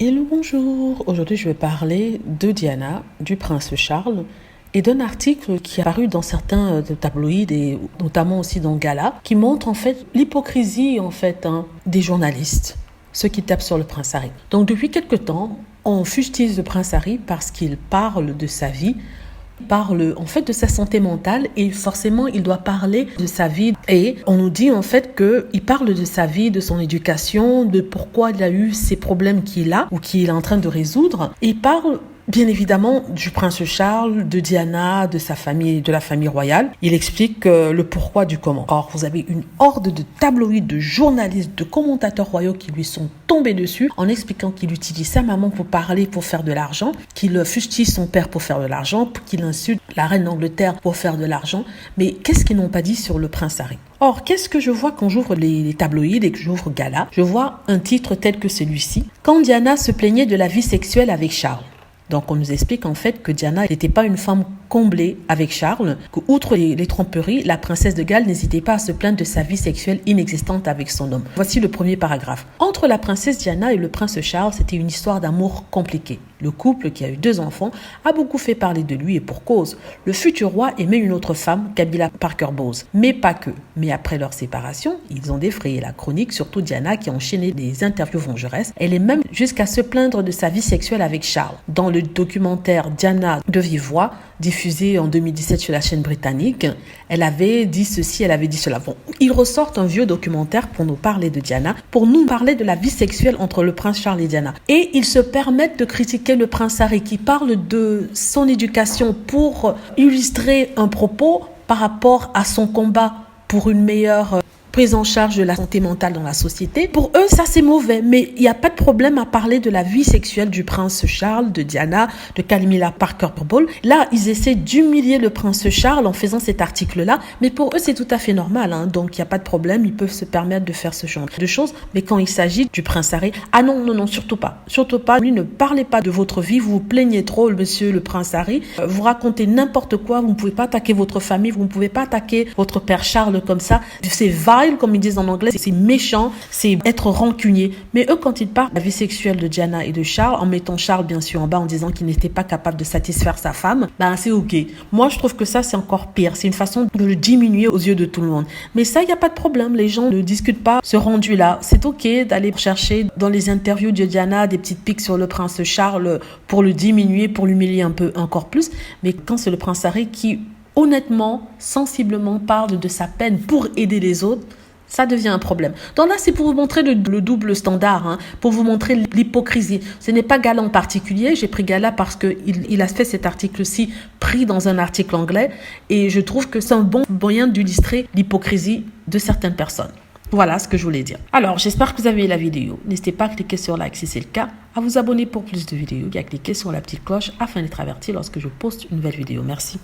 Hello, bonjour. Aujourd'hui, je vais parler de Diana, du prince Charles et d'un article qui est paru dans certains tabloïds et notamment aussi dans Gala, qui montre en fait l'hypocrisie des journalistes, ceux qui tapent sur le prince Harry. Donc depuis quelque temps, on fustise le prince Harry parce qu'il parle de sa vie, parle en fait de sa santé mentale et forcément il doit parler de sa vie et on nous dit en fait qu'il parle de sa vie, de son éducation, de pourquoi il a eu ces problèmes qu'il a ou qu'il est en train de résoudre. Il parle bien évidemment du prince Charles, de Diana, de sa famille, de la famille royale. Il explique le pourquoi du comment. Or, vous avez une horde de tabloïds, de journalistes, de commentateurs royaux qui lui sont tombés dessus en expliquant qu'il utilise sa maman pour parler, pour faire de l'argent, qu'il fustise son père pour faire de l'argent, qu'il insulte la reine d'Angleterre pour faire de l'argent. Mais qu'est-ce qu'ils n'ont pas dit sur le prince Harry? Or, qu'est-ce que je vois quand j'ouvre les tabloïds et que j'ouvre Gala? Je vois un titre tel que celui-ci. Quand Diana se plaignait de la vie sexuelle avec Charles. Donc, on nous explique en fait que Diana n'était pas une femme comblée avec Charles, que outre les tromperies, la princesse de Galles n'hésitait pas à se plaindre de sa vie sexuelle inexistante avec son homme. Voici le premier paragraphe. Entre la princesse Diana et le prince Charles, c'était une histoire d'amour compliquée. Le couple, qui a eu 2 enfants, a beaucoup fait parler de lui et pour cause. Le futur roi aimait une autre femme, Camilla Parker Bowles. Mais pas que. Mais après leur séparation, ils ont défrayé la chronique, surtout Diana qui a enchaîné des interviews vengeresses. Elle est même jusqu'à se plaindre de sa vie sexuelle avec Charles. Dans le documentaire Diana de vive voix, diffusé en 2017 sur la chaîne britannique, elle avait dit ceci, elle avait dit cela. Bon, ils ressortent un vieux documentaire pour nous parler de Diana, pour nous parler de la vie sexuelle entre le prince Charles et Diana. Et ils se permettent de critiquer le prince Harry qui parle de son éducation pour illustrer un propos par rapport à son combat pour une meilleure prise en charge de la santé mentale dans la société. Pour eux, ça c'est mauvais, mais il n'y a pas de problème à parler de la vie sexuelle du prince Charles, de Diana, de Camilla Parker Bowles. Là, ils essaient d'humilier le prince Charles en faisant cet article-là, mais pour eux, c'est tout à fait normal, donc il n'y a pas de problème, ils peuvent se permettre de faire ce genre de choses, mais quand il s'agit du prince Harry, ah non, surtout pas, lui, ne parlez pas de votre vie, vous vous plaignez trop, monsieur le prince Harry, vous racontez n'importe quoi, vous ne pouvez pas attaquer votre famille, vous ne pouvez pas attaquer votre père Charles comme ça, c'est comme ils disent en anglais, c'est méchant, c'est être rancunier. Mais eux, quand ils parlent de la vie sexuelle de Diana et de Charles, en mettant Charles bien sûr en bas, en disant qu'il n'était pas capable de satisfaire sa femme, c'est ok. Moi, je trouve que ça, c'est encore pire. C'est une façon de le diminuer aux yeux de tout le monde. Mais ça, il n'y a pas de problème. Les gens ne discutent pas ce rendu-là. C'est ok d'aller chercher dans les interviews de Diana des petites piques sur le prince Charles pour le diminuer, pour l'humilier un peu encore plus. Mais quand c'est le prince Harry qui honnêtement, sensiblement parle de sa peine pour aider les autres, ça devient un problème. Donc là, c'est pour vous montrer le double standard, pour vous montrer l'hypocrisie. Ce n'est pas Gala en particulier. J'ai pris Gala parce qu'il a fait cet article-ci pris dans un article anglais et je trouve que c'est un bon moyen d'illustrer l'hypocrisie de certaines personnes. Voilà ce que je voulais dire. Alors, j'espère que vous avez aimé la vidéo. N'hésitez pas à cliquer sur like si c'est le cas, à vous abonner pour plus de vidéos et à cliquer sur la petite cloche afin d'être averti lorsque je poste une nouvelle vidéo. Merci.